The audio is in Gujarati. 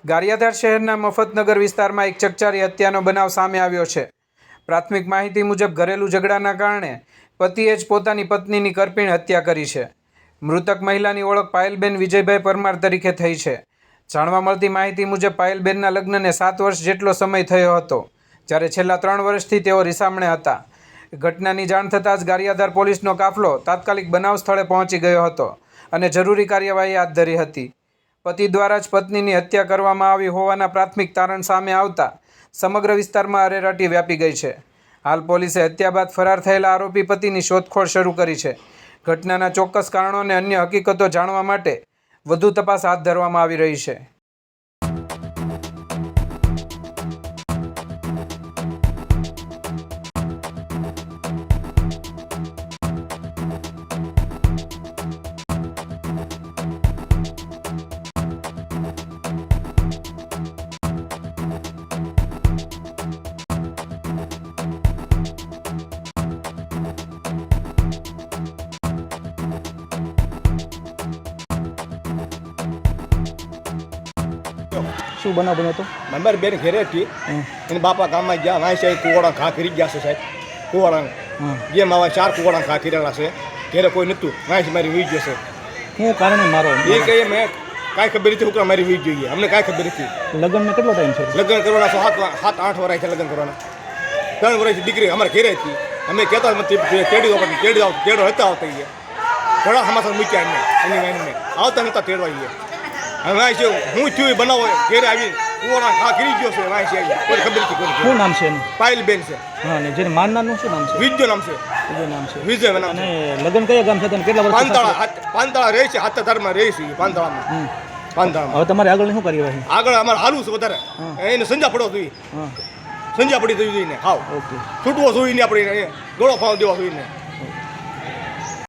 ગારિયાધાર શહેરના મફતનગર વિસ્તારમાં એક ચકચારી હત્યાનો બનાવ સામે આવ્યો છે। પ્રાથમિક માહિતી મુજબ ઘરેલું ઝઘડાના કારણે પતિએ જ પોતાની પત્નીની કરપીણ હત્યા કરી છે। મૃતક મહિલાની ઓળખ પાયલબેન વિજયભાઈ પરમાર તરીકે થઈ છે। જાણવા મળતી માહિતી મુજબ પાયલબેનના લગ્નને 7 વર્ષ જેટલો સમય થયો હતો, જ્યારે છેલ્લા 3 વર્ષથી તેઓ રીસામણે હતા। ઘટનાની જાણ થતાં જ ગારિયાધાર પોલીસનો કાફલો તાત્કાલિક બનાવ સ્થળે પહોંચી ગયો હતો અને જરૂરી કાર્યવાહી હાથ ધરી હતી। પતિ દ્વારા જ પત્નીની હત્યા કરવામાં આવી હોવાના પ્રાથમિક તારણ સામે આવતા સમગ્ર વિસ્તારમાં અરેરાટી વ્યાપી ગઈ છે। હાલ પોલીસે હત્યા બાદ ફરાર થયેલા આરોપી પતિની શોધખોળ શરૂ કરી છે। ઘટનાના ચોક્કસ કારણો અને અન્ય હકીકતો જાણવા માટે વધુ તપાસ હાથ ધરવામાં આવી રહી છે। શું બનાવ બન્યો હતો? મારી બેન ઘેરે હતી, એને બાપા ગામમાં ગયા, વાંચ સાહેબ કુવાડા ઘા કરી ગયા છે સાહેબ, કુવાડા જે માવા 4 કુવાડા ઘા કરેલા છે, ઘેરે કોઈ નહોતું, વાંચ મારી વીજ જશે। શું કારણે મારો? એ કહીએ મેં કાંઈ ખબર નથી હું મારી વીજ જોઈએ, અમને કાંઈ ખબર નથી। લગ્નને કેટલો ટાઈમ છે? લગ્ન કરવાના 7-8 વર્ષ છે લગ્ન કરવાના, 3 વર્ષથી દીકરી અમારે ઘેરે હતી, અમે કહેતા તેડો હતા આવતા ઘણા સમાચાર મૂક્યા એમને આવતા નહોતા તેડવા હવે વાંચ હું થયું બનાવો ઘેરે આવી કુવાડા ઘા કરી ગયો છે, વાંચ આવી કોઈ ખબર નથી કોઈ। શું નામ છે એનું? પાયલબેન છે। હા, ને જેને મારનારનું શું નામ છે? વિજય નામ છે। વિજય નામ છે। વિજય નામ અને લગ્ન કયા ગામ છે? તને કેટલા વર્ષ? પાંતાળા રહે છે, હાથાધારમાં રહે છે પાંતાળામાં। પાંતાળામાં હવે તમારે આગળ શું કાર્યવાહી? આગળ અમારે હાલવું છે વધારે, એને સંજા પડવો જોઈએ, સંજા પડી થવી જોઈએ, હાવ ઓકે, છૂટવો જોઈએ આપણે, ગોળો ફાવ દેવા જોઈએ।